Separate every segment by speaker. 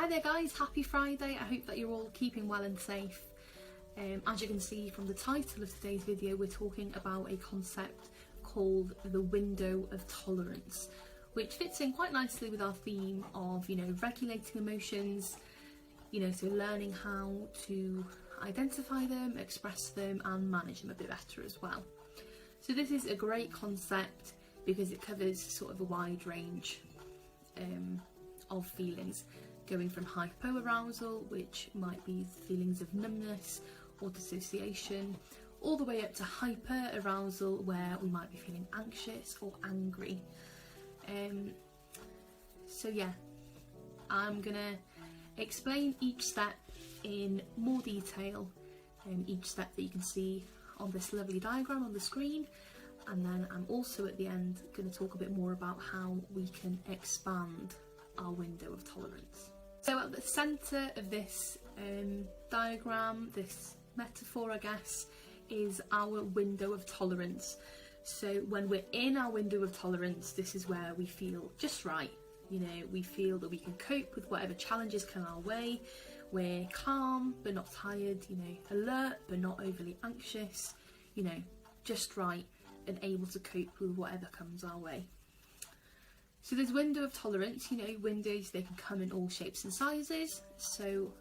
Speaker 1: Hi there guys, happy Friday. I hope that you're all keeping well and safe. As you can see from the title of today's video, we're talking about a concept called the window of tolerance, which fits in quite nicely with our theme of, regulating emotions, so learning how to identify them, express them and manage them a bit better as well. So this is a great concept because it covers sort of a wide range of feelings, going from hypo-arousal, which might be feelings of numbness or dissociation, all the way up to hyper-arousal, where we might be feeling anxious or angry. So yeah, I'm gonna explain each step in more detail, each step that you can see on this lovely diagram on the screen, and then I'm also at the end going to talk a bit more about how we can expand our window of tolerance. So at the centre of this diagram, this metaphor I guess, is our window of tolerance. So when we're in our window of tolerance, this is where we feel just right. We feel that we can cope with whatever challenges come our way. We're calm but not tired, alert but not overly anxious, just right and able to cope with whatever comes our way. So this window of tolerance, windows, they can come in all shapes and sizes. So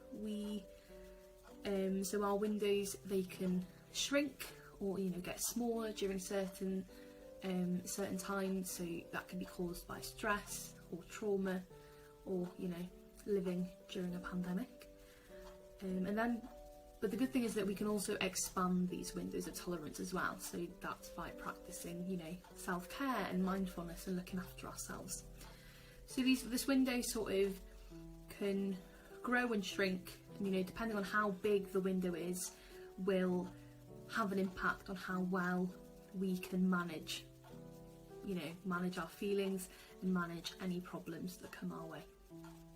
Speaker 1: our windows, they can shrink or get smaller during certain times. So that can be caused by stress or trauma, or living during a pandemic. But the good thing is that we can also expand these windows of tolerance as well. So that's by practicing, self-care and mindfulness and looking after ourselves. So this window sort of can grow and shrink, and depending on how big the window is, will have an impact on how well we can manage our feelings and manage any problems that come our way.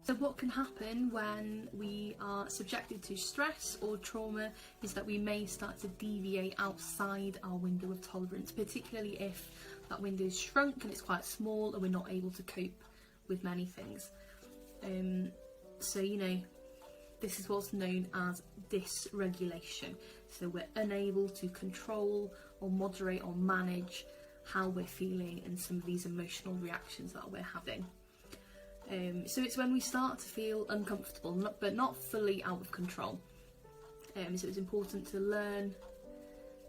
Speaker 1: So what can happen when we are subjected to stress or trauma is that we may start to deviate outside our window of tolerance, particularly if that window is shrunk and it's quite small and we're not able to cope with many things. This is what's known as dysregulation. So we're unable to control or moderate or manage how we're feeling and some of these emotional reactions that we're having. So it's when we start to feel uncomfortable, but not fully out of control. So it's important to learn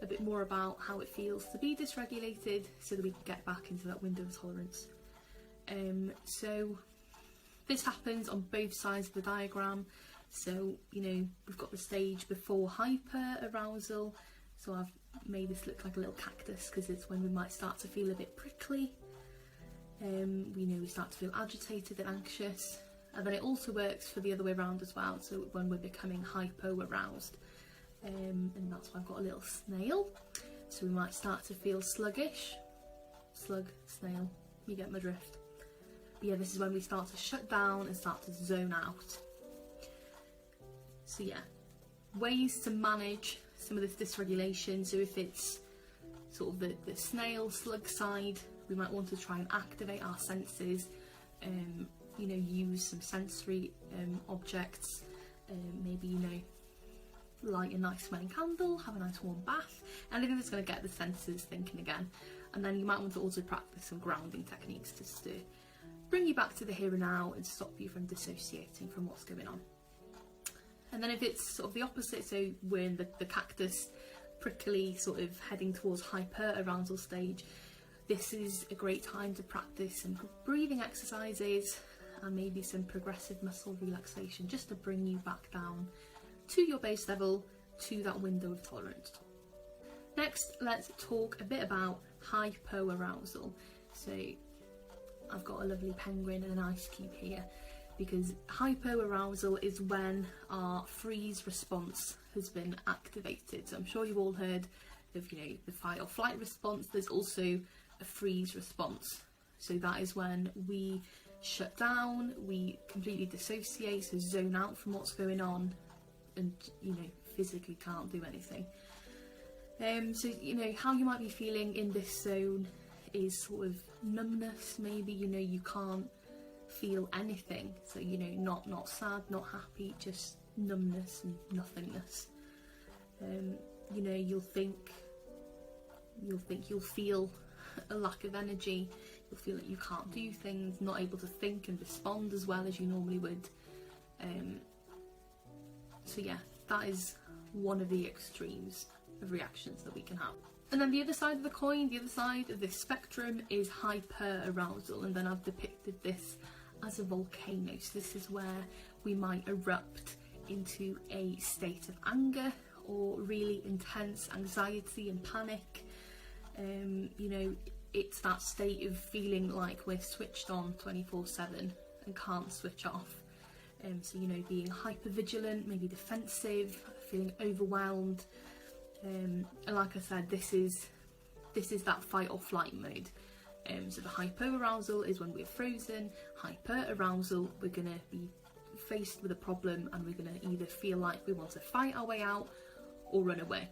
Speaker 1: a bit more about how it feels to be dysregulated so that we can get back into that window of tolerance. So this happens on both sides of the diagram. So, we've got the stage before hyper-arousal. So I've made this look like a little cactus because it's when we might start to feel a bit prickly. We start to feel agitated and anxious, and then it also works for the other way around as well. So when we're becoming hypo-aroused, and that's why I've got a little snail. So we might start to feel sluggish, snail, you get my drift. But yeah, this is when we start to shut down and start to zone out. So yeah, ways to manage some of this dysregulation. So if it's sort of the snail slug side, we might want to try and activate our senses, use some sensory objects, maybe light a nice smelling candle, have a nice warm bath, anything that's going to get the senses thinking again. And then you might want to also practice some grounding techniques just to bring you back to the here and now and stop you from dissociating from what's going on. And then if it's sort of the opposite, so we're in the cactus, prickly, sort of heading towards hyper-arousal stage, this is a great time to practice some breathing exercises and maybe some progressive muscle relaxation, just to bring you back down to your base level, to that window of tolerance. Next, let's talk a bit about hypo-arousal. So I've got a lovely penguin and an ice cube here, because hypo-arousal is when our freeze response has been activated. So I'm sure you've all heard of the fight or flight response. There's also a freeze response. So that is when we shut down, we completely dissociate, so zone out from what's going on, and physically can't do anything. So how you might be feeling in this zone is sort of numbness. Maybe you can't feel anything. So, you know, not sad, not happy, just numbness and nothingness. You know, you'll feel a lack of energy. You'll feel that you can't do things, not able to think and respond as well as you normally would. So yeah, that is one of the extremes of reactions that we can have. And then the other side of the coin, the other side of this spectrum, is hyper-arousal, and then I've depicted this as a volcano. So this is where we might erupt into a state of anger or really intense anxiety and panic. You know, it's that state of feeling like we're switched on 24/7 and can't switch off. So, you know, being hyper-vigilant, maybe defensive, feeling overwhelmed. And like I said, this is that fight or flight mode. So the hypo-arousal is when we're frozen. Hyper-arousal, we're going to be faced with a problem and we're going to either feel like we want to fight our way out or run away.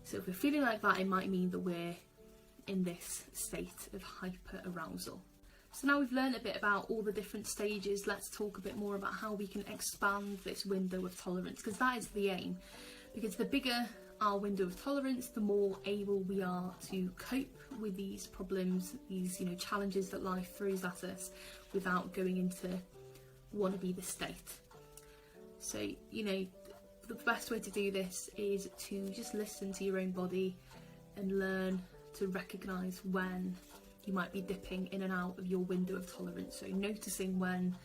Speaker 1: So if we're feeling like that, it might mean that we're in this state of hyper-arousal. So now we've learned a bit about all the different stages, let's talk a bit more about how we can expand this window of tolerance, because that is the aim. Because the bigger our window of tolerance, the more able we are to cope with these problems, these, you know, challenges that life throws at us without going into wannabe the state. So, you know, the best way to do this is to just listen to your own body and learn to recognise when you might be dipping in and out of your window of tolerance. So noticing when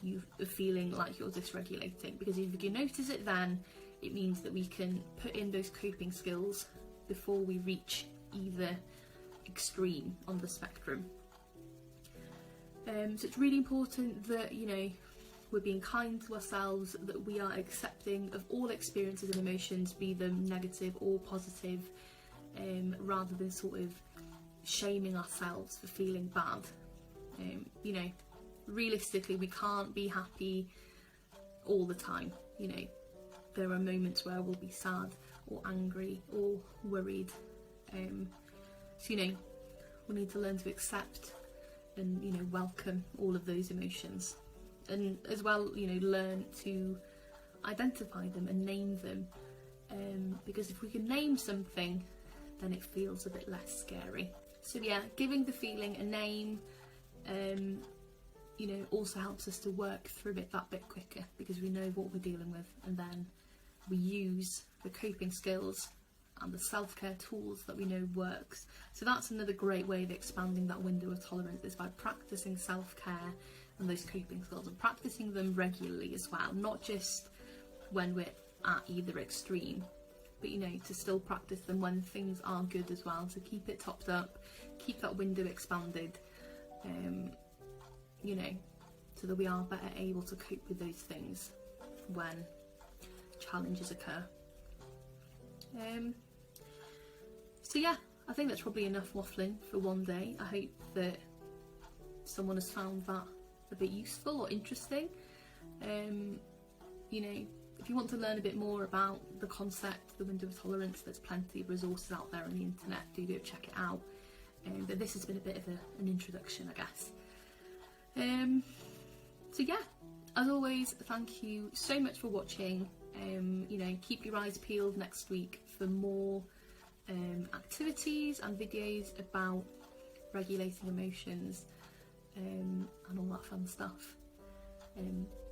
Speaker 1: you are feeling like you're dysregulating, because if you notice it then, it means that we can put in those coping skills before we reach either extreme on the spectrum. So it's really important that, you know, we're being kind to ourselves, that we are accepting of all experiences and emotions, be them negative or positive, rather than sort of shaming ourselves for feeling bad. You know, realistically, we can't be happy all the time. You know, there are moments where we'll be sad or angry or worried. So, you know, we need to learn to accept and, you know, welcome all of those emotions. And as well, you know, learn to identify them and name them. Because if we can name something, then it feels a bit less scary. So yeah, giving the feeling a name, you know, also helps us to work through it that bit quicker, because we know what we're dealing with, and then we use the coping skills and the self-care tools that we know works. So that's another great way of expanding that window of tolerance, is by practicing self-care and those coping skills, and practicing them regularly as well, not just when we're at either extreme, but, you know, to still practice them when things are good as well, to keep it topped up, keep that window expanded, you know, so that we are better able to cope with those things when challenges occur. So yeah, I think that's probably enough waffling for one day. I hope that someone has found that a bit useful or interesting. You know, if you want to learn a bit more about the concept, the window of tolerance, there's plenty of resources out there on the internet, do go check it out. But this has been a bit of an introduction, I guess. So yeah, as always, thank you so much for watching. You know, keep your eyes peeled next week for more activities and videos about regulating emotions and all that fun stuff.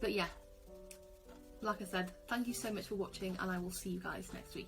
Speaker 1: But yeah, like I said, thank you so much for watching, and I will see you guys next week.